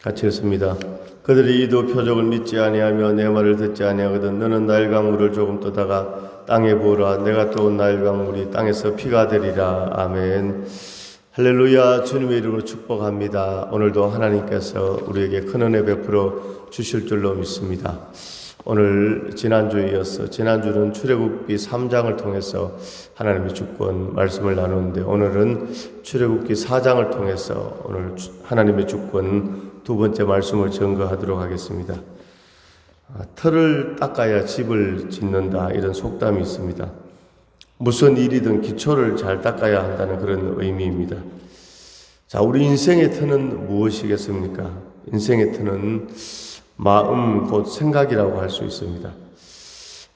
같이 읽습니다. 그들이 이도 표적을 믿지 아니하며 내 말을 듣지 아니하거든. 너는 나일 강물을 조금 떠다가 땅에 부으라. 내가 떠온 나일 강물이 땅에서 피가 되리라. 아멘. 할렐루야. 주님의 이름으로 축복합니다. 오늘도 하나님께서 우리에게 큰 은혜 베풀어 주실 줄로 믿습니다. 오늘 지난주에 이어서 지난주는 출애굽기 3장을 통해서 하나님의 주권 말씀을 나누는데, 오늘은 출애굽기 4장을 통해서 오늘 하나님의 주권 두 번째 말씀을 증거하도록 하겠습니다. 틀을 닦아야 집을 짓는다, 이런 속담이 있습니다. 무슨 일이든 기초를 잘 닦아야 한다는 그런 의미입니다. 자, 우리 인생의 틀은 무엇이겠습니까? 인생의 틀은 마음 곧 생각이라고 할 수 있습니다.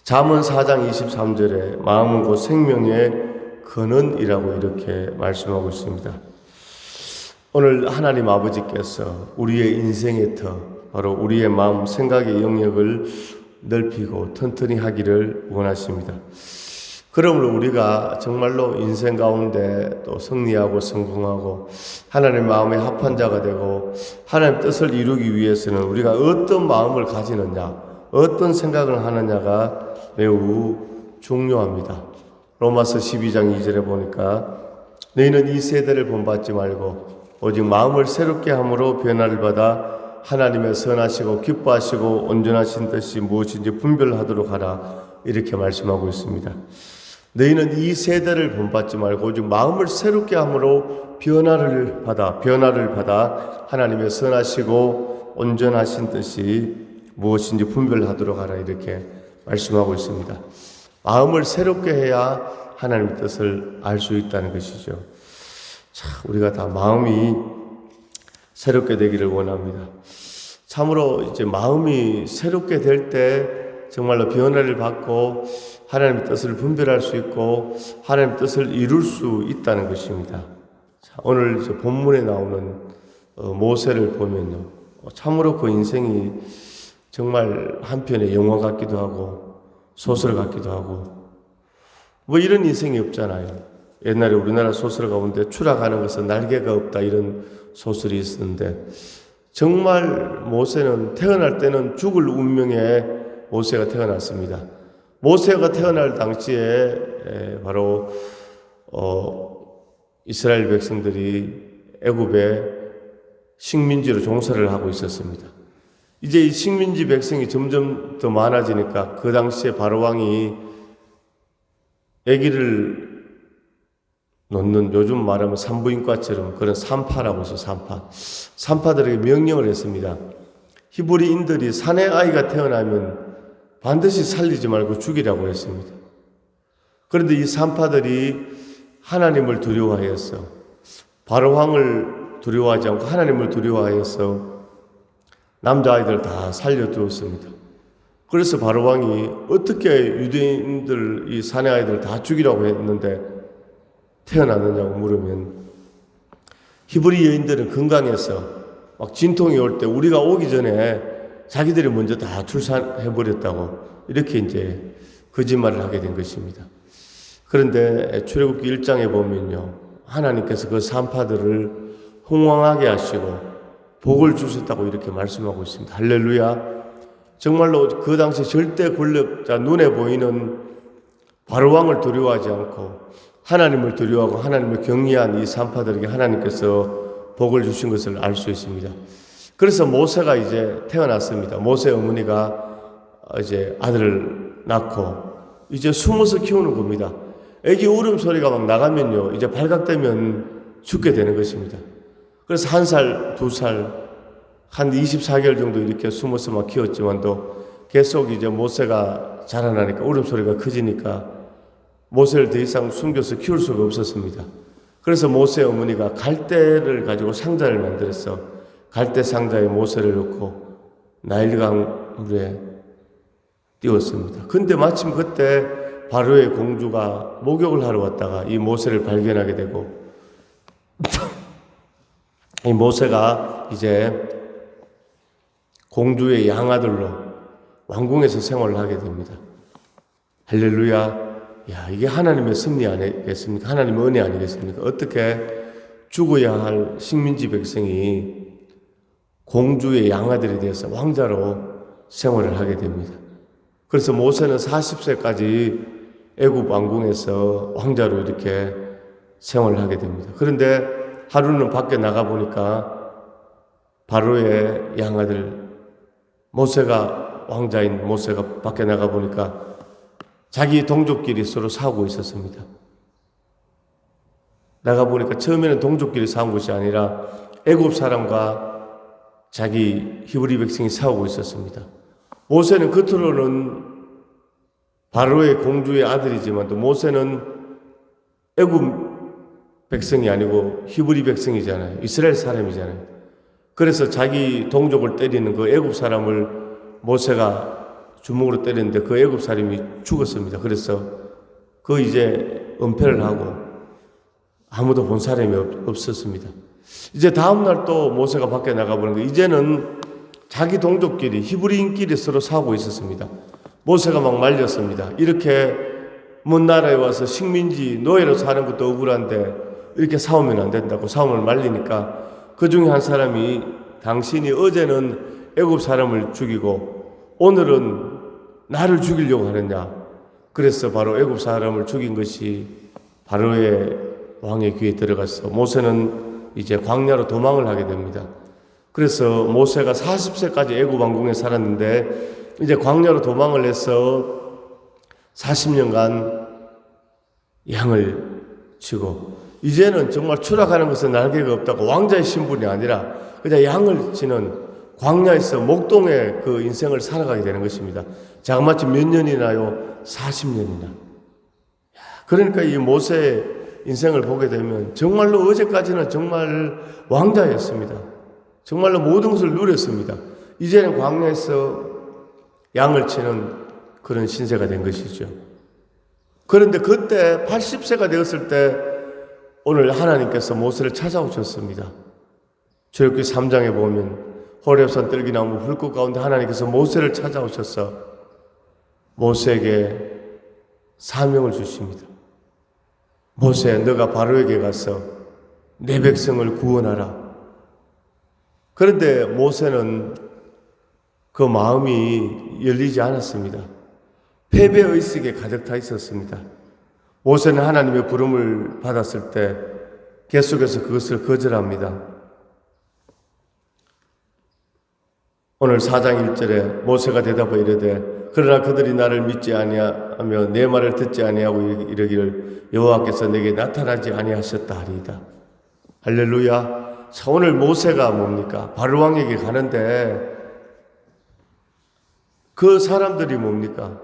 잠언 4장 23절에 마음은 곧 생명의 근원이라고 이렇게 말씀하고 있습니다. 오늘 하나님 아버지께서 우리의 인생의 터, 바로 우리의 마음 생각의 영역을 넓히고 튼튼히 하기를 원하십니다. 그러므로 우리가 정말로 인생 가운데 또 승리하고 성공하고 하나님 마음에 합한 자가 되고 하나님 뜻을 이루기 위해서는 우리가 어떤 마음을 가지느냐, 어떤 생각을 하느냐가 매우 중요합니다. 로마서 12장 2절에 보니까 너희는 이 세대를 본받지 말고 오직 마음을 새롭게 함으로 변화를 받아 하나님의 선하시고 기뻐하시고 온전하신 뜻이 무엇인지 분별하도록 하라, 이렇게 말씀하고 있습니다. 너희는 이 세대를 본받지 말고 오직 마음을 새롭게 함으로 변화를 받아 하나님의 선하시고 온전하신 뜻이 무엇인지 분별하도록 하라, 이렇게 말씀하고 있습니다. 마음을 새롭게 해야 하나님의 뜻을 알 수 있다는 것이죠. 자, 우리가 다 마음이 새롭게 되기를 원합니다. 참으로 이제 마음이 새롭게 될 때 정말로 변화를 받고 하나님의 뜻을 분별할 수 있고 하나님의 뜻을 이룰 수 있다는 것입니다. 자, 오늘 이제 본문에 나오는 모세를 보면요, 참으로 그 인생이 정말 한편의 영화 같기도 하고 소설 같기도 하고, 뭐 이런 인생이 없잖아요. 옛날에 우리나라 소설 가운데 추락하는 것은 날개가 없다, 이런 소설이 있었는데, 정말 모세는 태어날 때는 죽을 운명에 모세가 태어났습니다. 모세가 태어날 당시에 바로 이스라엘 백성들이 애굽에 식민지로 종사를 하고 있었습니다. 이제 이 식민지 백성이 점점 더 많아지니까 그 당시에 바로왕이 아기를 놓는, 요즘 말하면 산부인과처럼 그런 산파라고 해서 산파들에게 명령을 했습니다. 히브리인들이 사내 아이가 태어나면 반드시 살리지 말고 죽이라고 했습니다. 그런데 이 산파들이 하나님을 두려워하였어. 바로왕을 두려워하지 않고 하나님을 두려워하여서 남자아이들 다 살려두었습니다. 그래서 바로왕이 어떻게 유대인들, 이 사내 아이들 다 죽이라고 했는데 태어났느냐고 물으면, 히브리 여인들은 건강해서 막 진통이 올 때 우리가 오기 전에 자기들이 먼저 다 출산해버렸다고, 이렇게 이제 거짓말을 하게 된 것입니다. 그런데 출애굽기 1장에 보면요, 하나님께서 그 산파들을 흥왕하게 하시고 복을 주셨다고 이렇게 말씀하고 있습니다. 할렐루야. 정말로 그 당시 절대 권력자, 눈에 보이는 바로왕을 두려워하지 않고 하나님을 두려워하고 하나님을 경외한 이 산파들에게 하나님께서 복을 주신 것을 알 수 있습니다. 그래서 모세가 이제 태어났습니다. 모세 어머니가 이제 아들을 낳고 이제 숨어서 키우는 겁니다. 애기 울음소리가 막 나가면요, 이제 발각되면 죽게 되는 것입니다. 그래서 1살, 2살, 한 24개월 정도 이렇게 숨어서 막 키웠지만도 계속 이제 모세가 자라나니까 울음소리가 커지니까 모세를 더 이상 숨겨서 키울 수가 없었습니다. 그래서 모세 어머니가 갈대를 가지고 상자를 만들었어. 갈대 상자에 모세를 넣고 나일강 물에 띄웠습니다. 근데 마침 그때 바로의 공주가 목욕을 하러 왔다가 이 모세를 발견하게 되고 이 모세가 이제 공주의 양아들로 왕궁에서 생활을 하게 됩니다. 할렐루야. 야, 이게 하나님의 섭리 아니겠습니까? 하나님의 은혜 아니겠습니까? 어떻게 죽어야 할 식민지 백성이 공주의 양아들이 되어서 왕자로 생활을 하게 됩니다. 그래서 모세는 40세까지 애굽 왕궁에서 왕자로 이렇게 생활을 하게 됩니다. 그런데 하루는 밖에 나가 보니까 바로의 양아들 모세가 왕자인 모세가 밖에 나가 보니까 자기 동족끼리 서로 싸우고 있었습니다. 나가 보니까 처음에는 동족끼리 싸운 것이 아니라 애굽 사람과 자기 히브리 백성이 싸우고 있었습니다. 모세는 겉으로는 바로의 공주의 아들이지만 또 모세는 애굽 백성이 아니고 히브리 백성이잖아요. 이스라엘 사람이잖아요. 그래서 자기 동족을 때리는 그 애굽 사람을 모세가 주먹으로 때렸는데 그 애굽 사람이 죽었습니다. 그래서 그 이제 은폐를 하고 아무도 본 사람이 없었습니다. 이제 다음날 또 모세가 밖에 나가보는 거 이제는 자기 동족끼리 히브리인끼리 서로 싸우고 있었습니다. 모세가 막 말렸습니다. 이렇게 먼 나라에 와서 식민지 노예로 사는 것도 억울한데 이렇게 싸우면 안 된다고 싸움을 말리니까 그 중에 한 사람이 당신이 어제는 애굽 사람을 죽이고 오늘은 나를 죽이려고 하느냐. 그래서 바로 애굽 사람을 죽인 것이 바로의 왕의 귀에 들어가서 모세는 이제 광야로 도망을 하게 됩니다. 그래서 모세가 40세까지 애굽 왕궁에 살았는데 이제 광야로 도망을 해서 40년간 양을 치고 이제는 정말 추락하는 것은 날개가 없다고 왕자의 신분이 아니라 그냥 양을 치는 광야에서 목동의 그 인생을 살아가게 되는 것입니다. 자그마치 몇 년이나요? 40년이나. 그러니까 이 모세의 인생을 보게 되면 정말로 어제까지는 정말 왕자였습니다. 정말로 모든 것을 누렸습니다. 이제는 광야에서 양을 치는 그런 신세가 된 것이죠. 그런데 그때 80세가 되었을 때 오늘 하나님께서 모세를 찾아오셨습니다. 출애굽기 3장에 보면 호렙산 뜰기나무 불꽃 가운데 하나님께서 모세를 찾아오셔서 모세에게 사명을 주십니다. 모세, 너가 바로에게 가서 내 백성을 구원하라. 그런데 모세는 그 마음이 열리지 않았습니다. 패배의식에 가득 타 있었습니다. 모세는 하나님의 부름을 받았을 때 계속해서 그것을 거절합니다. 오늘 4장 1절에 모세가 대답하여 이르되 그러나 그들이 나를 믿지 아니하며 내 말을 듣지 아니하고 이르기를 여호와께서 내게 나타나지 아니하셨다 하리이다. 할렐루야. 자, 오늘 모세가 뭡니까? 바로 왕에게 가는데 그 사람들이 뭡니까?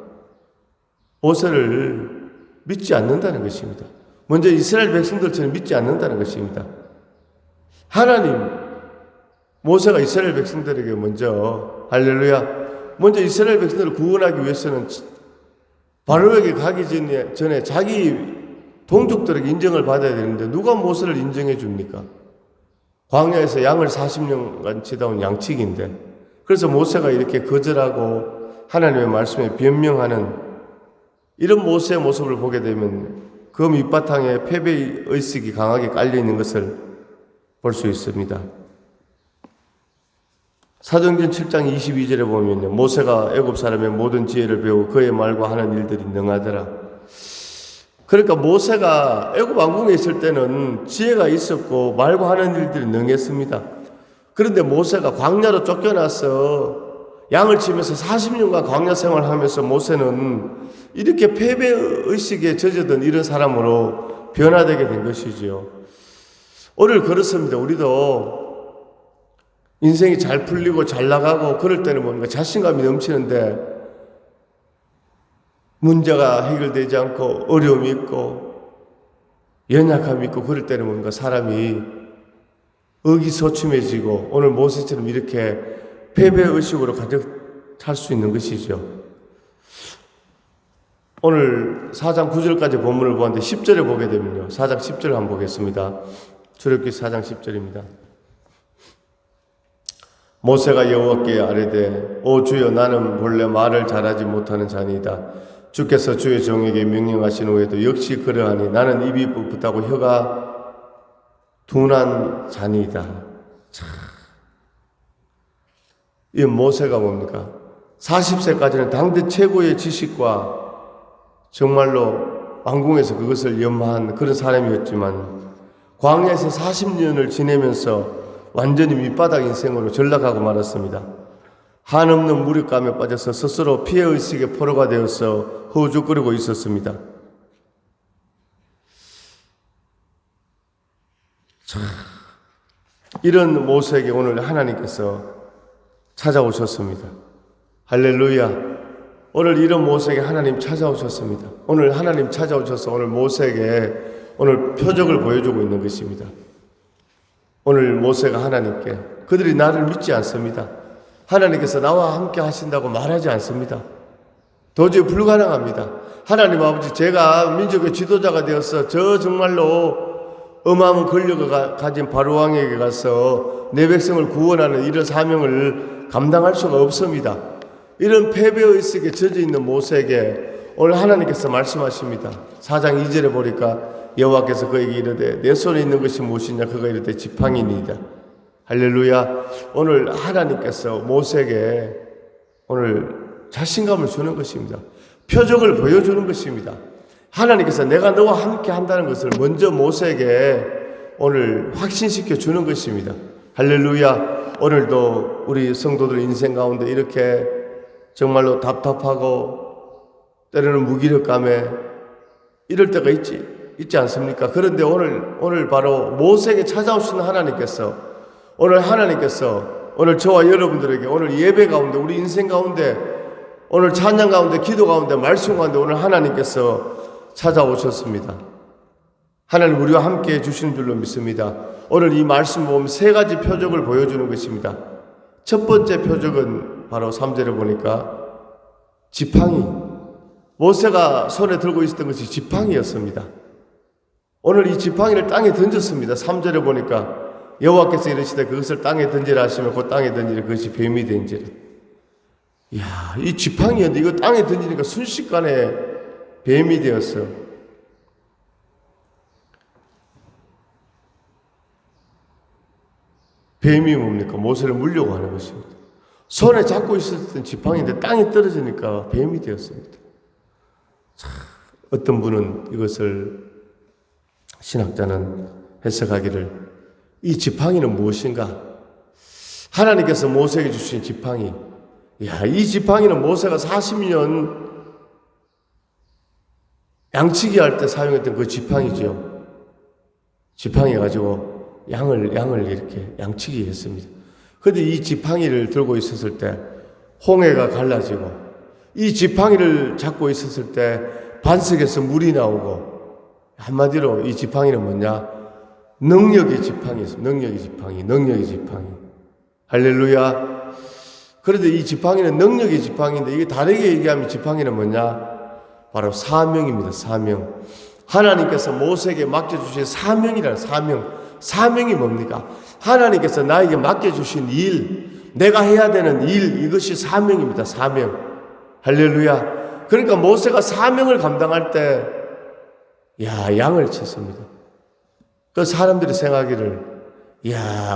모세를 믿지 않는다는 것입니다. 먼저 이스라엘 백성들처럼 믿지 않는다는 것입니다. 하나님, 모세가 이스라엘 백성들에게 먼저 할렐루야, 먼저 이스라엘 백성들을 구원하기 위해서는 바로에게 가기 전에 자기 동족들에게 인정을 받아야 되는데 누가 모세를 인정해 줍니까? 광야에서 양을 40년간 치다온 양치기인데 그래서 모세가 이렇게 거절하고 하나님의 말씀에 변명하는 이런 모세의 모습을 보게 되면 그 밑바탕에 패배의식이 강하게 깔려있는 것을 볼 수 있습니다. 사도행전 7장 22절에 보면요, 모세가 애굽 사람의 모든 지혜를 배우고 그의 말과 하는 일들이 능하더라. 그러니까 모세가 애굽 왕궁에 있을 때는 지혜가 있었고 말과 하는 일들이 능했습니다. 그런데 모세가 광야로 쫓겨나서 양을 치면서 40년간 광야 생활하면서 모세는 이렇게 패배의식에 젖어든 이런 사람으로 변화되게 된 것이지요. 오늘 그렇습니다. 우리도 인생이 잘 풀리고 잘 나가고 그럴 때는 뭔가 자신감이 넘치는데 문제가 해결되지 않고 어려움이 있고 연약함이 있고 그럴 때는 뭔가 사람이 의기소침해지고 오늘 모세처럼 이렇게 패배의식으로 가득 찰 수 있는 것이죠. 오늘 4장 9절까지 본문을 보았는데 10절에 보게 되면요, 4장 10절 한번 보겠습니다. 출애굽기 4장 10절입니다. 모세가 여호와께 아뢰되 오 주여, 나는 본래 말을 잘하지 못하는 자니이다. 주께서 주의 종에게 명령하신 후에도 역시 그러하니 나는 입이 뻣뻣하고 혀가 둔한 자니이다. 참, 이 모세가 뭡니까? 40세까지는 당대 최고의 지식과 정말로 왕궁에서 그것을 연마한 그런 사람이었지만 광야에서 40년을 지내면서 완전히 밑바닥 인생으로 전락하고 말았습니다. 한없는 무력감에 빠져서 스스로 피해의식의 포로가 되어서 허우적거리고 있었습니다. 이런 모세에게 오늘 하나님께서 찾아오셨습니다. 할렐루야. 오늘 이런 모세에게 하나님 찾아오셨습니다. 오늘 하나님 찾아오셔서 오늘 모세에게 오늘 표적을 보여주고 있는 것입니다. 오늘 모세가 하나님께 그들이 나를 믿지 않습니다. 하나님께서 나와 함께 하신다고 말하지 않습니다. 도저히 불가능합니다. 하나님 아버지, 제가 민족의 지도자가 되어서 저 정말로 어마어마한 권력을 가진 바로왕에게 가서 내 백성을 구원하는 이런 사명을 감당할 수가 없습니다. 이런 패배의식에 젖어 있는 모세에게 오늘 하나님께서 말씀하십니다. 4장 2절에 보니까 여호와께서 그에게 이르되 내 손에 있는 것이 무엇이냐? 그가 이르되 지팡이니이다. 할렐루야. 오늘 하나님께서 모세에게 오늘 자신감을 주는 것입니다. 표적을 보여주는 것입니다. 하나님께서 내가 너와 함께 한다는 것을 먼저 모세에게 오늘 확신시켜 주는 것입니다. 할렐루야. 오늘도 우리 성도들 인생 가운데 이렇게 정말로 답답하고 때로는 무기력감에 이럴 때가 있지 않습니까? 그런데 오늘 바로 모세에게 찾아오시는 하나님께서 오늘 저와 여러분들에게 오늘 예배 가운데 우리 인생 가운데 오늘 찬양 가운데 기도 가운데 말씀 가운데 오늘 하나님께서 찾아오셨습니다. 하나님 우리와 함께 해주시는 줄로 믿습니다. 오늘 이 말씀 보면 세 가지 표적을 보여주는 것입니다. 첫 번째 표적은 바로 3절에 보니까 지팡이, 모세가 손에 들고 있었던 것이 지팡이였습니다. 오늘 이 지팡이를 땅에 던졌습니다. 3절에 보니까 여호와께서 이르시되 그것을 땅에 던지라 하시면 그 땅에 던지라 그것이 뱀이 된지라. 이야, 이 지팡이였는데 이거 땅에 던지니까 순식간에 뱀이 되었어. 뱀이 뭡니까? 모세를 물려고 하는 것입니다. 손에 잡고 있었던 지팡이인데 땅에 떨어지니까 뱀이 되었습니다. 참, 어떤 분은 이것을 신학자는 해석하기를 이 지팡이는 무엇인가? 하나님께서 모세에게 주신 지팡이. 야, 이 지팡이는 모세가 40년 양치기 할 때 사용했던 그 지팡이죠. 지팡이 가지고 양을 이렇게 양치기 했습니다. 그런데 이 지팡이를 들고 있었을 때 홍해가 갈라지고 이 지팡이를 잡고 있었을 때 반석에서 물이 나오고 한마디로 이 지팡이는 뭐냐? 능력의 지팡이였습니다. 능력의 지팡이. 할렐루야. 그런데 이 지팡이는 능력의 지팡이인데 이게 다르게 얘기하면 지팡이는 뭐냐? 바로 사명입니다. 사명. 하나님께서 모세에게 맡겨주신 사명이라는 사명이 뭡니까? 하나님께서 나에게 맡겨주신 일, 내가 해야 되는 일, 이것이 사명입니다. 사명. 할렐루야. 그러니까 모세가 사명을 감당할 때 양을 쳤습니다. 그 사람들이 생각하기를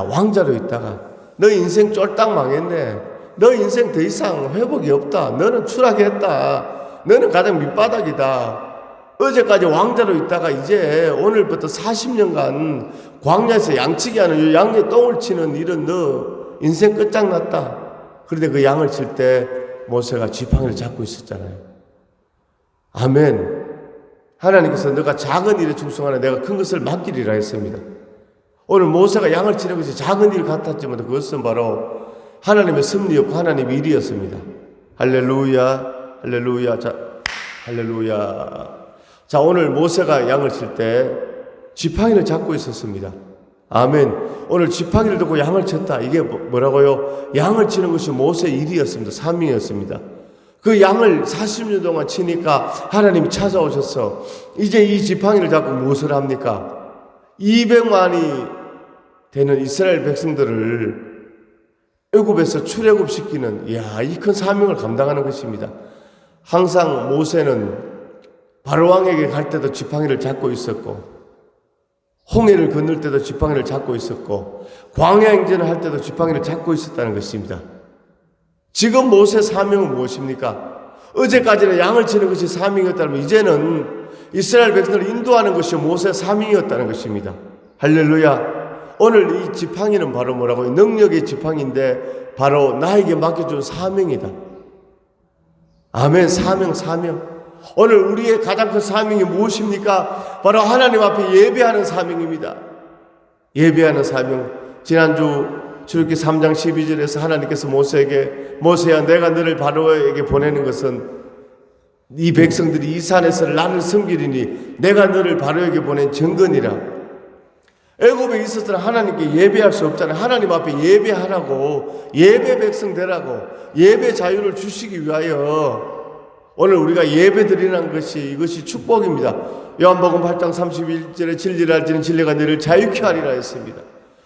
왕자로 있다가 너 인생 쫄딱 망했네. 너 인생 더 이상 회복이 없다. 너는 추락했다. 너는 가장 밑바닥이다. 어제까지 왕자로 있다가 이제 오늘부터 40년간 광야에서 양치기 하는 양의 똥을 치는 이런 너 인생 끝장났다. 그런데 그 양을 칠 때 모세가 지팡이를 잡고 있었잖아요. 아멘. 하나님께서 너가 작은 일에 충성하라 내가 큰 것을 맡기리라 했습니다. 오늘 모세가 양을 치는 것이 작은 일 같았지만 그것은 바로 하나님의 섭리였고 하나님의 일이었습니다. 할렐루야. 할렐루야. 자, 할렐루야. 자, 오늘 모세가 양을 칠 때 지팡이를 잡고 있었습니다. 아멘. 오늘 지팡이를 들고 양을 쳤다. 이게 뭐라고요? 양을 치는 것이 모세의 일이었습니다. 사명이었습니다. 그 양을 40년 동안 치니까 하나님이 찾아오셔서 이제 이 지팡이를 잡고 무엇을 합니까? 200만이 되는 이스라엘 백성들을 애굽에서 출애굽시키는 이 큰 사명을 감당하는 것입니다. 항상 모세는 바로왕에게 갈 때도 지팡이를 잡고 있었고 홍해를 건널 때도 지팡이를 잡고 있었고 광야 행진을 할 때도 지팡이를 잡고 있었다는 것입니다. 지금 모세 사명은 무엇입니까? 어제까지는 양을 치는 것이 사명이었다면 이제는 이스라엘 백성들을 인도하는 것이 모세 사명이었다는 것입니다. 할렐루야. 오늘 이 지팡이는 바로 뭐라고? 능력의 지팡이인데 바로 나에게 맡겨준 사명이다. 아멘. 사명. 오늘 우리의 가장 큰 사명이 무엇입니까? 바로 하나님 앞에 예배하는 사명입니다. 예배하는 사명. 지난주 출애굽기 3장 12절에서 하나님께서 모세에게 모세야 내가 너를 바로에게 보내는 것은 이 백성들이 이 산에서 나를 섬기리니 내가 너를 바로에게 보낸 증거니라. 애굽에 있어서는 하나님께 예배할 수 없잖아요. 하나님 앞에 예배하라고, 예배 백성 되라고, 예배 자유를 주시기 위하여 오늘 우리가 예배 드리는 것이 이것이 축복입니다. 요한복음 8장 31절에 진리를 알지는 진리가 너를 자유케 하리라 했습니다.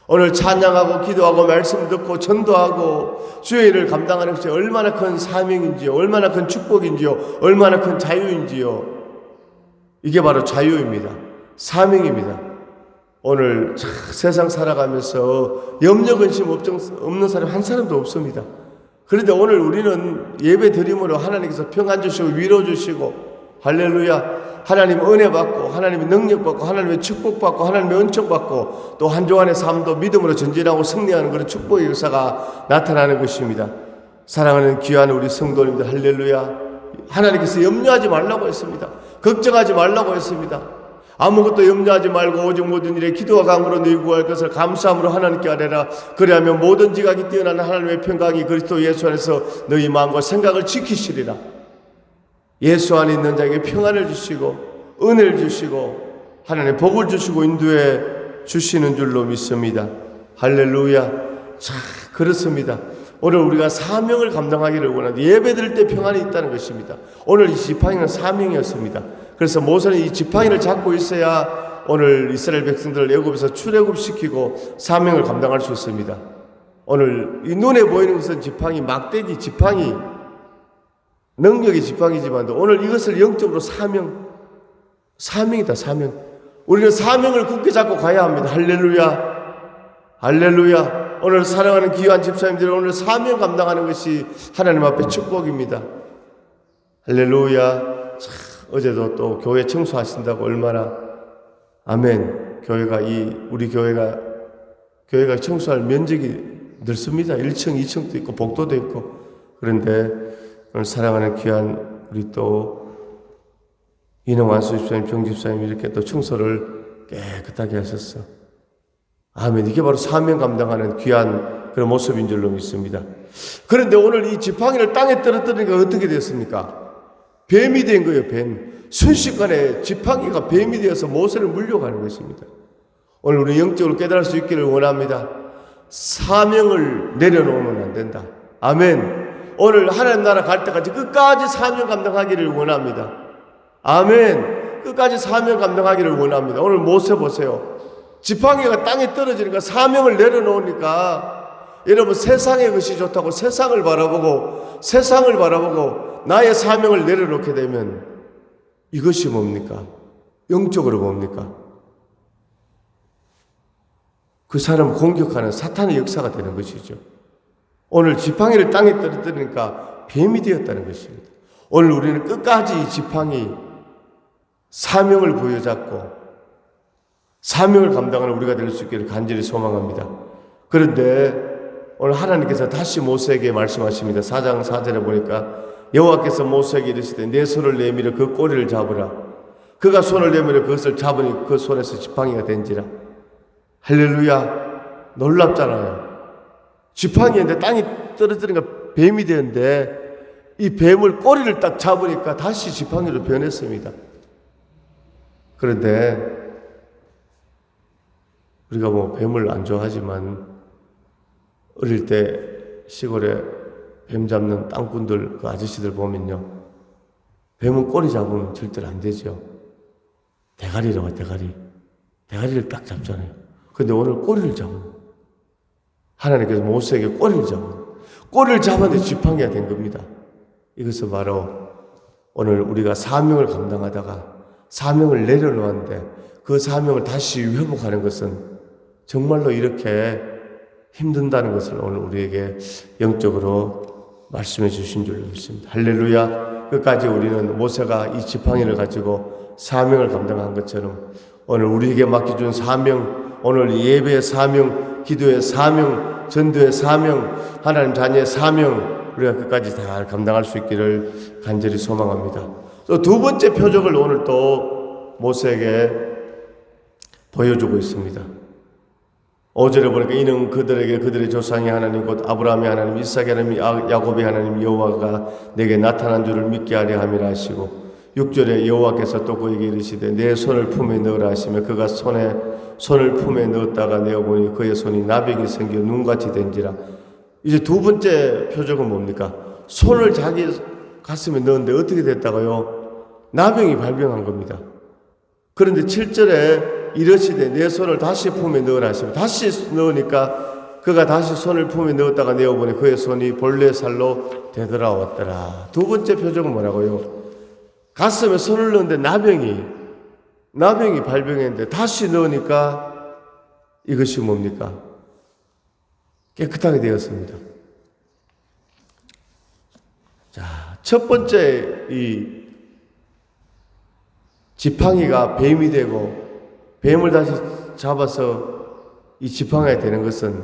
오늘 찬양하고 기도하고 말씀 듣고 전도하고 주의 일을 감당하는 것이 얼마나 큰 사명인지요, 얼마나 큰 축복인지요, 얼마나 큰 자유인지요. 이게 바로 자유입니다. 사명입니다. 오늘 세상 살아가면서 염려 근심 없는 사람 한 사람도 없습니다. 그런데 오늘 우리는 예배 드림으로 하나님께서 평안 주시고 위로 주시고 할렐루야, 하나님 은혜 받고 하나님의 능력 받고 하나님의 축복 받고 하나님의 은총 받고 또 한 주간의 삶도 믿음으로 전진하고 승리하는 그런 축복의 역사가 나타나는 것입니다. 사랑하는 귀한 우리 성도님들 할렐루야. 하나님께서 염려하지 말라고 했습니다. 걱정하지 말라고 했습니다. 아무것도 염려하지 말고 오직 모든 일에 기도와 간구로 너희 구할 것을 감사함으로 하나님께 아뢰라. 그리하면 모든 지각이 뛰어나는 하나님의 평강이 그리스도 예수 안에서 너희 마음과 생각을 지키시리라. 예수 안에 있는 자에게 평안을 주시고 은혜를 주시고 하나님의 복을 주시고 인도해 주시는 줄로 믿습니다. 할렐루야. 참 그렇습니다. 오늘 우리가 사명을 감당하기를 원하는데 예배드릴 때 평안이 있다는 것입니다. 오늘 이 지팡이는 사명이었습니다. 그래서 모세는 이 지팡이를 잡고 있어야 오늘 이스라엘 백성들을 애굽에서 출애굽시키고 사명을 감당할 수 있습니다. 오늘 이 눈에 보이는 것은 지팡이, 막대기, 지팡이, 능력의 지팡이지만 오늘 이것을 영적으로 사명이다, 사명. 우리는 사명을 굳게 잡고 가야 합니다. 할렐루야. 할렐루야. 오늘 사랑하는 귀한 집사님들, 오늘 사명 감당하는 것이 하나님 앞에 축복입니다. 할렐루야. 어제도 또 교회 청소하신다고 얼마나 아멘. 우리 교회가 청소할 면적이 넓습니다. 1층, 2층도 있고 복도도 있고. 그런데 오늘 사랑하는 귀한 우리 또 이능완수 집사님, 정집사님 이렇게 또 청소를 깨끗하게 하셨어. 아멘. 이게 바로 사명 감당하는 귀한 그런 모습인 줄로 믿습니다. 그런데 오늘 이 지팡이를 땅에 떨어뜨리니까 어떻게 됐습니까? 뱀이 된 거예요, 뱀. 순식간에 지팡이가 뱀이 되어서 모세를 물려가는 것입니다. 오늘 우리 영적으로 깨달을 수 있기를 원합니다. 사명을 내려놓으면 안 된다. 아멘. 오늘 하나님 나라 갈 때까지 끝까지 사명 감당하기를 원합니다. 아멘. 끝까지 사명 감당하기를 원합니다. 오늘 모세 보세요. 지팡이가 땅에 떨어지니까 사명을 내려놓으니까 여러분 세상의 것이 좋다고 세상을 바라보고 나의 사명을 내려놓게 되면 이것이 뭡니까? 영적으로 뭡니까? 그 사람을 공격하는 사탄의 역사가 되는 것이죠. 오늘 지팡이를 땅에 떨어뜨리니까 뱀이 되었다는 것입니다. 오늘 우리는 끝까지 이 지팡이 사명을 부여잡고 사명을 감당하는 우리가 될 수 있기를 간절히 소망합니다. 그런데 오늘 하나님께서 다시 모세에게 말씀하십니다. 4장 4절에 보니까 여호와께서 모세에게 이르시되 내 손을 내밀어 그 꼬리를 잡으라. 그가 손을 내밀어 그것을 잡으니 그 손에서 지팡이가 된지라. 할렐루야. 놀랍잖아요. 지팡이인데 땅이 떨어지니까 뱀이 되는데 이 뱀을 꼬리를 딱 잡으니까 다시 지팡이로 변했습니다. 그런데 우리가 뱀을 안 좋아하지만 어릴 때 시골에 뱀 잡는 땅꾼들 그 아저씨들 보면요, 뱀은 꼬리 잡으면 절대로 안 되죠. 대가리라고 대가리를 딱 잡잖아요. 근데 오늘 꼬리를 잡아요. 하나님께서 모세에게 꼬리를 잡아요. 꼬리를 잡았는데 지팡이가 된 겁니다. 이것은 바로 오늘 우리가 사명을 감당하다가 사명을 내려놓았는데 그 사명을 다시 회복하는 것은 정말로 이렇게 힘든다는 것을 오늘 우리에게 영적으로 말씀해 주신 줄로 믿습니다. 할렐루야. 끝까지 우리는 모세가 이 지팡이를 가지고 사명을 감당한 것처럼 오늘 우리에게 맡겨준 사명, 오늘 예배의 사명, 기도의 사명, 전도의 사명, 하나님 자녀의 사명, 우리가 끝까지 다 감당할 수 있기를 간절히 소망합니다. 또 두 번째 표적을 오늘 또 모세에게 보여주고 있습니다. 5절에 보니까 이는 그들에게 그들의 조상의 하나님 곧 아브라함의 하나님 이삭의 하나님 야곱의 하나님 여호와가 내게 나타난 줄을 믿게 하려 함이라 하시고 6절에 여호와께서 또 그에게 이르시되 내 손을 품에 넣으라 하시며 그가 손을 품에 넣었다가 내어보니 그의 손이 나병이 생겨 눈같이 된지라. 이제 두 번째 표적은 뭡니까? 손을 자기 가슴에 넣었는데 어떻게 됐다고요? 나병이 발병한 겁니다. 그런데 7절에 이르시되 내 손을 다시 품에 넣으라 하시며 다시 넣으니까 그가 다시 손을 품에 넣었다가 내어보니 그의 손이 본래 살로 되돌아왔더라. 두 번째 표적은 뭐라고요? 가슴에 손을 넣었는데 나병이 발병했는데 다시 넣으니까 이것이 뭡니까? 깨끗하게 되었습니다. 자, 첫 번째 이 지팡이가 뱀이 되고 뱀을 다시 잡아서 이 지팡이가 되는 것은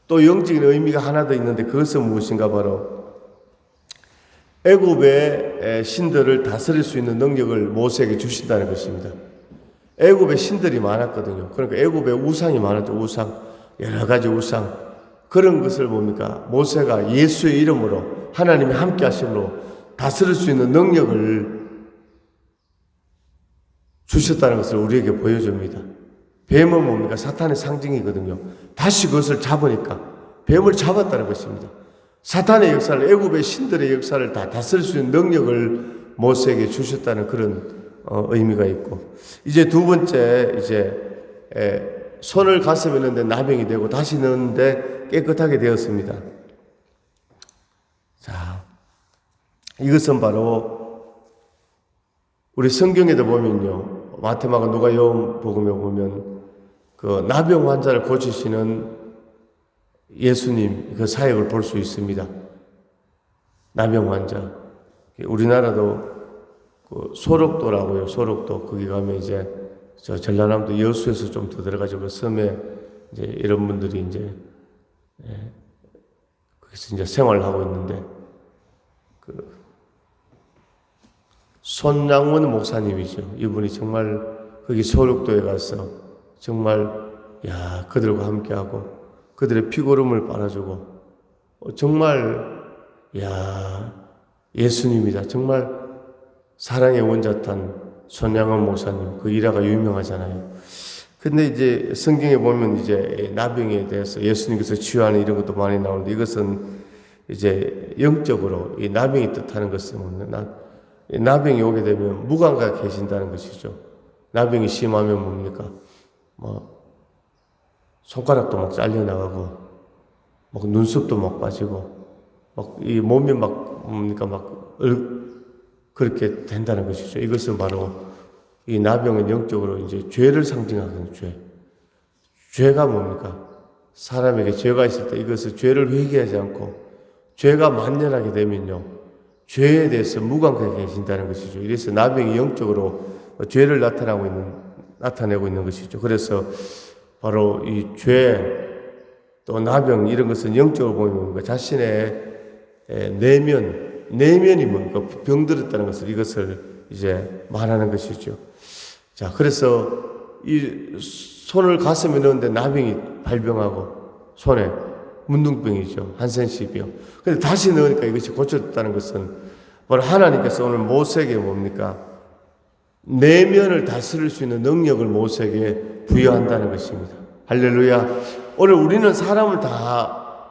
또 영적인 의미가 하나 더 있는데 그것은 무엇인가? 바로 애굽의 신들을 다스릴 수 있는 능력을 모세에게 주신다는 것입니다. 애굽에 신들이 많았거든요. 그러니까 애굽에 우상이 많았죠. 우상, 여러 가지 우상. 그런 것을 뭡니까? 모세가 예수의 이름으로 하나님이 함께 하심으로 다스릴 수 있는 능력을 주셨다는 것을 우리에게 보여줍니다. 뱀은 뭡니까? 사탄의 상징이거든요. 다시 그것을 잡으니까 뱀을 잡았다는 것입니다. 사탄의 역사를, 애굽의 신들의 역사를 다 다스릴 수 있는 능력을 모세에게 주셨다는 그런 의미가 있고, 이제 두 번째, 손을 가슴에 넣는데 나병이 되고 다시 넣는데 깨끗하게 되었습니다. 자, 이것은 바로 우리 성경에도 보면요, 마태마가 누가복음에 보면 그 나병 환자를 고치시는 예수님 그 사역을 볼 수 있습니다. 나병 환자. 우리나라도 그 소록도라고요. 소록도 거기 가면 이제 저 전라남도 여수에서 좀 더 들어가지고 섬에 이제 이런 분들이 이제 거기서 이제 생활을 하고 있는데 그 손양원 목사님이죠. 이분이 정말 거기 소록도에 가서 정말 그들과 함께하고 그들의 피고름을 빨아주고 정말 예수님이다. 정말 사랑의 원자탄 손양원 목사님 그 일화가 유명하잖아요. 근데 이제 성경에 보면 이제 나병에 대해서 예수님께서 치유하는 이런 것도 많이 나오는데 이것은 이제 영적으로 이 나병이 뜻하는 것은 나병이 오게 되면 무감각에 계신다는 것이죠. 나병이 심하면 뭡니까? 손가락도 막 잘려나가고, 눈썹도 막 빠지고, 이 몸이 그렇게 된다는 것이죠. 이것은 바로 이 나병은 영적으로 이제 죄를 상징하는 죄. 죄가 뭡니까? 사람에게 죄가 있을 때 이것을 죄를 회개하지 않고, 죄가 만연하게 되면요, 죄에 대해서 무감각에 계신다는 것이죠. 이래서 나병이 영적으로 죄를 나타내고 있는 것이죠. 그래서 바로 이 죄, 또 나병 이런 것은 영적으로 보면 자신의 내면이 뭔가 병들었다는 것을 이것을 이제 말하는 것이죠. 자, 그래서 이 손을 가슴에 넣는데 나병이 발병하고 손에 문둥병이죠. 한센시병. 근데 다시 넣으니까 이것이 고쳐졌다는 것은 바로 하나님께서 오늘 모세에게 뭡니까? 내면을 다스릴 수 있는 능력을 모세에게 부여한다는 것입니다. 할렐루야. 오늘 우리는 사람을 다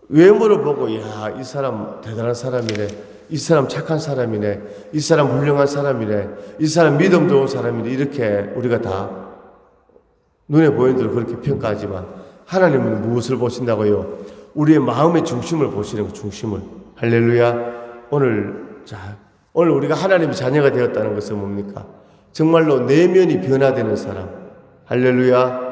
외모로 보고 이 사람 대단한 사람이네, 이 사람 착한 사람이네, 이 사람 훌륭한 사람이네, 이 사람 믿음 좋은 사람이네, 이렇게 우리가 다 눈에 보이는 대로 그렇게 평가하지만 하나님은 무엇을 보신다고요? 우리의 마음의 중심을 보시는 거, 중심을. 할렐루야. 오늘 우리가 하나님의 자녀가 되었다는 것은 뭡니까? 정말로 내면이 변화되는 사람. 할렐루야.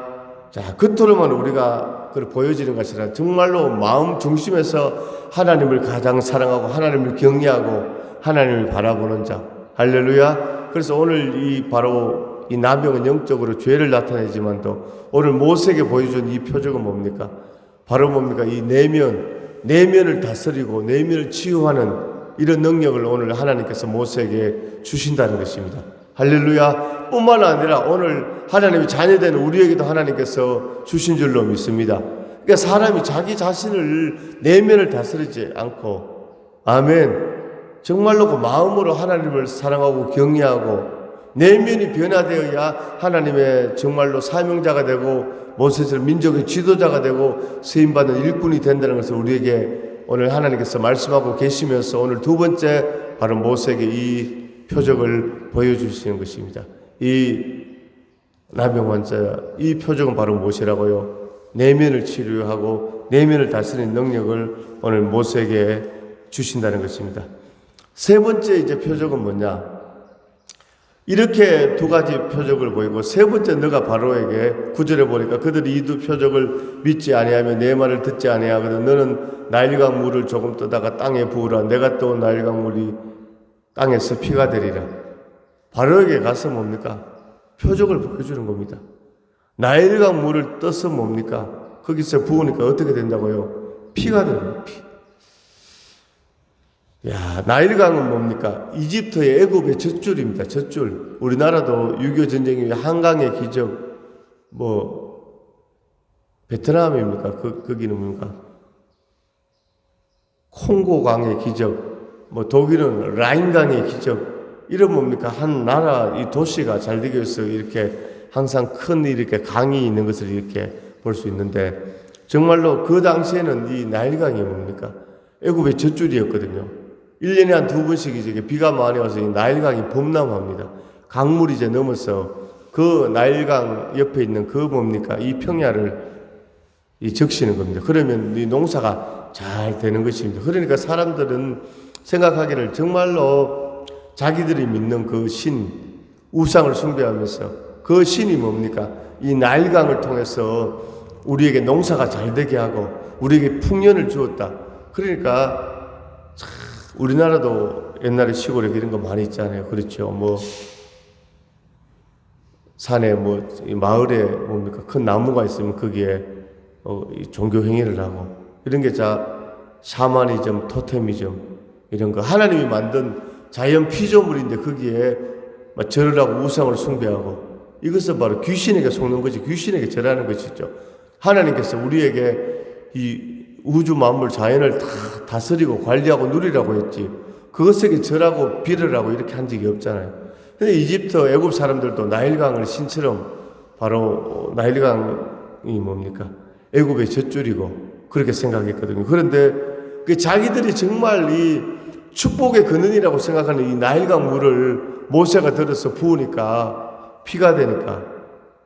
자, 겉으로만 우리가 그걸 보여지는 것이 아니라 정말로 마음 중심에서 하나님을 가장 사랑하고 하나님을 경외하고 하나님을 바라보는 자. 할렐루야. 그래서 오늘 바로 이 나병은 영적으로 죄를 나타내지만도 오늘 모세에게 보여준 이 표적은 뭡니까? 바로 뭡니까? 이 내면을 다스리고 내면을 치유하는 이런 능력을 오늘 하나님께서 모세에게 주신다는 것입니다. 할렐루야. 뿐만 아니라 오늘 하나님의 자녀된 우리에게도 하나님께서 주신 줄로 믿습니다. 그러니까 사람이 자기 자신을 내면을 다스리지 않고, 아멘, 정말로 그 마음으로 하나님을 사랑하고 경외하고 내면이 변화되어야 하나님의 정말로 사명자가 되고 모세처럼 민족의 지도자가 되고 쓰임받는 일꾼이 된다는 것을 우리에게 오늘 하나님께서 말씀하고 계시면서 오늘 두 번째 바로 모세에게 이 표적을 보여주시는 것입니다. 이 나병 환자, 이 표적은 바로 무엇이라고요? 내면을 치료하고 내면을 다스리는 능력을 오늘 모세에게 주신다는 것입니다. 세 번째 이제 표적은 뭐냐? 이렇게 두 가지 표적을 보이고 세 번째 너가 바로에게 9절에 보니까 그들이 이 두 표적을 믿지 아니하며 내 말을 듣지 아니하거든 너는 나일강 물을 조금 떠다가 땅에 부으라. 내가 떠온 나일강 물이 땅에서 피가 되리라. 바로에게 가서 뭡니까? 표적을 보여주는 겁니다. 나일강 물을 떠서 뭡니까? 거기서 부으니까 어떻게 된다고요? 피가 됩니다. 피. 야, 나일강은 뭡니까? 이집트의 애굽의 젖줄입니다. 젖줄. 우리나라도 6.25 전쟁 이후에 한강의 기적, 베트남입니까? 거기는 뭡니까? 콩고강의 기적, 독일은 라인강의 기적. 이런 뭡니까? 한 나라, 이 도시가 잘 되기 위해서 이렇게 항상 큰 이렇게 강이 있는 것을 이렇게 볼 수 있는데, 정말로 그 당시에는 이 나일강이 뭡니까? 애굽의 젖줄이었거든요. 1년에 한 두 번씩 이제 비가 많이 와서 이 나일강이 범람합니다. 강물이 이제 넘어서 그 나일강 옆에 있는 그 뭡니까? 이 평야를 적시는 겁니다. 그러면 이 농사가 잘 되는 것입니다. 그러니까 사람들은 생각하기를 정말로 자기들이 믿는 그 신, 우상을 숭배하면서 그 신이 뭡니까? 이 나일강을 통해서 우리에게 농사가 잘 되게 하고 우리에게 풍년을 주었다. 그러니까 우리나라도 옛날에 시골에 이런 거 많이 있잖아요. 그렇죠. 산에 마을에 뭡니까? 큰 나무가 있으면 거기에 종교 행위를 하고 이런 게 샤머니즘, 토테미즘 이런 거 하나님이 만든 자연 피조물인데 거기에 절을 하고 우상을 숭배하고 이것은 바로 귀신에게 속는 거지. 귀신에게 절하는 것이죠. 하나님께서 우리에게 이 우주 만물 자연을 다 다스리고 관리하고 누리라고 했지 그것에게 절하고 비례하고 이렇게 한 적이 없잖아요. 근데 이집트 애굽 사람들도 나일강을 신처럼 바로 나일강이 뭡니까? 애굽의 젖줄이고 그렇게 생각했거든요. 그런데 그 자기들이 정말 이 축복의 근원이라고 생각하는 이 나일강 물을 모세가 들어서 부으니까 피가 되니까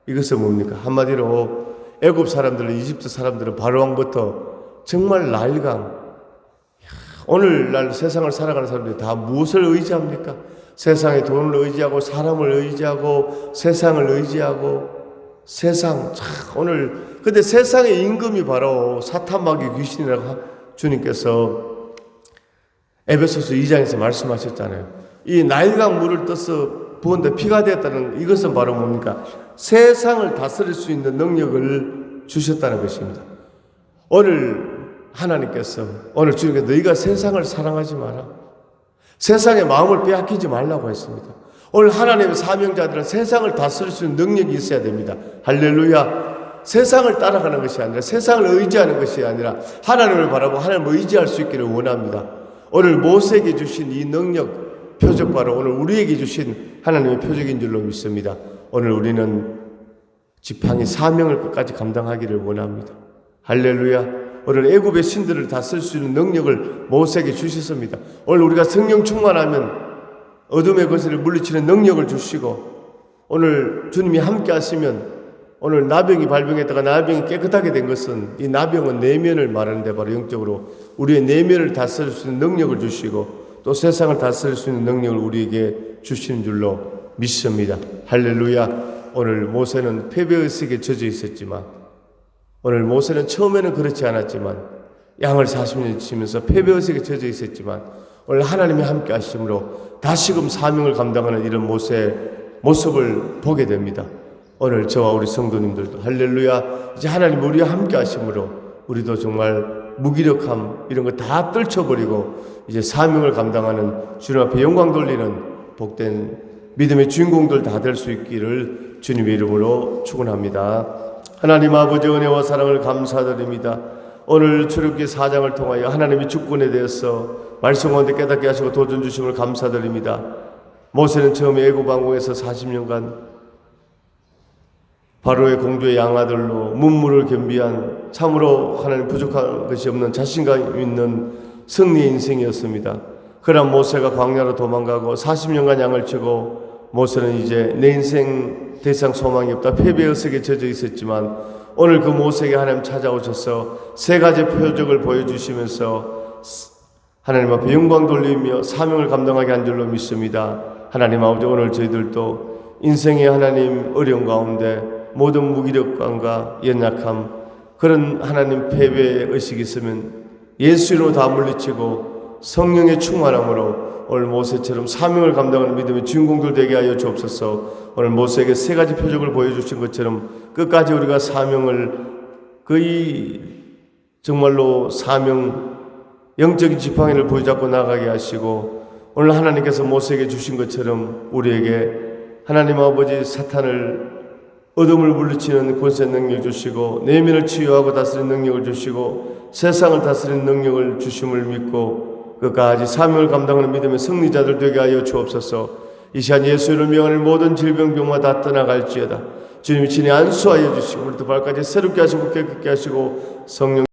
이것은 뭡니까? 한마디로 애굽 사람들은 이집트 사람들은 바로왕부터 정말 나일강. 오늘날 세상을 살아가는 사람들이 다 무엇을 의지합니까? 세상의 돈을 의지하고 사람을 의지하고 세상을 의지하고 세상. 근데 세상의 임금이 바로 사탄마귀 귀신이라고 주님께서 에베소서 2장에서 말씀하셨잖아요. 이 나일강 물을 떠서 부은데 피가 되었다는 이것은 바로 뭡니까? 세상을 다스릴 수 있는 능력을 주셨다는 것입니다. 오늘 하나님께서 오늘 주님께서 너희가 세상을 사랑하지 마라. 세상의 마음을 빼앗기지 말라고 했습니다. 오늘 하나님의 사명자들은 세상을 다스릴 수 있는 능력이 있어야 됩니다. 할렐루야. 세상을 따라가는 것이 아니라 세상을 의지하는 것이 아니라 하나님을 바라보고 하나님을 의지할 수 있기를 원합니다. 오늘 모세에게 주신 이 능력 표적 바로 오늘 우리에게 주신 하나님의 표적인 줄로 믿습니다. 오늘 우리는 지팡이 사명을 끝까지 감당하기를 원합니다. 할렐루야. 오늘 애굽의 신들을 다 쓸 수 있는 능력을 모세에게 주셨습니다. 오늘 우리가 성령 충만하면 어둠의 것을 물리치는 능력을 주시고 오늘 주님이 함께 하시면 오늘 나병이 발병했다가 나병이 깨끗하게 된 것은 이 나병은 내면을 말하는데 바로 영적으로 우리의 내면을 다스릴 수 있는 능력을 주시고 또 세상을 다스릴 수 있는 능력을 우리에게 주시는 줄로 믿습니다. 할렐루야. 오늘 모세는 패배의식에 젖어 있었지만, 오늘 모세는 처음에는 그렇지 않았지만, 양을 40년 치면서 패배의식에 젖어 있었지만, 오늘 하나님이 함께 하심으로 다시금 사명을 감당하는 이런 모세의 모습을 보게 됩니다. 오늘 저와 우리 성도님들도 할렐루야, 이제 하나님 우리와 함께 하심으로 우리도 정말 무기력함 이런 거 다 떨쳐버리고 이제 사명을 감당하는 주님 앞에 영광 돌리는 복된 믿음의 주인공들 다 될 수 있기를 주님의 이름으로 축원합니다. 하나님 아버지 은혜와 사랑을 감사드립니다. 오늘 출애굽기 4장을 통하여 하나님이 주권에 대해서 말씀 가운데 깨닫게 하시고 도전 주심을 감사드립니다. 모세는 처음에 애굽 왕궁에서 40년간 바로의 공주의 양아들로 문무를 겸비한 참으로 하나님 부족한 것이 없는 자신감 있는 승리의 인생이었습니다. 그러나 모세가 광야로 도망가고 40년간 양을 치고 모세는 이제 내 인생 더 이상 소망이 없다 패배의 속에 젖어 있었지만 오늘 그 모세에게 하나님 찾아오셔서 세 가지 표적을 보여주시면서 하나님 앞에 영광 돌리며 사명을 감당하게 한 줄로 믿습니다. 하나님 아버지 오늘 저희들도 인생의 하나님 어려운 가운데 모든 무기력감과 연약함 그런 하나님 패배의 의식이 있으면 예수로 다 물리치고 성령의 충만함으로 오늘 모세처럼 사명을 감당하는 믿음의 주인공들 되게 하여 주옵소서. 오늘 모세에게 세 가지 표적을 보여주신 것처럼 끝까지 우리가 사명을 거의 정말로 사명 영적인 지팡이를 부여잡고 나가게 하시고 오늘 하나님께서 모세에게 주신 것처럼 우리에게 하나님 아버지 사탄을 어둠을 물리치는 권세 능력 주시고 내면을 치유하고 다스리는 능력을 주시고 세상을 다스리는 능력을 주심을 믿고 끝까지 사명을 감당하는 믿음의 승리자들 되게 하여 주옵소서. 이 시간 예수를 명하는 모든 질병병마 다 떠나갈지어다. 주님이 친히 안수하여 주시고 우리 두 발까지 새롭게 하시고 깨끗게 하시고 성령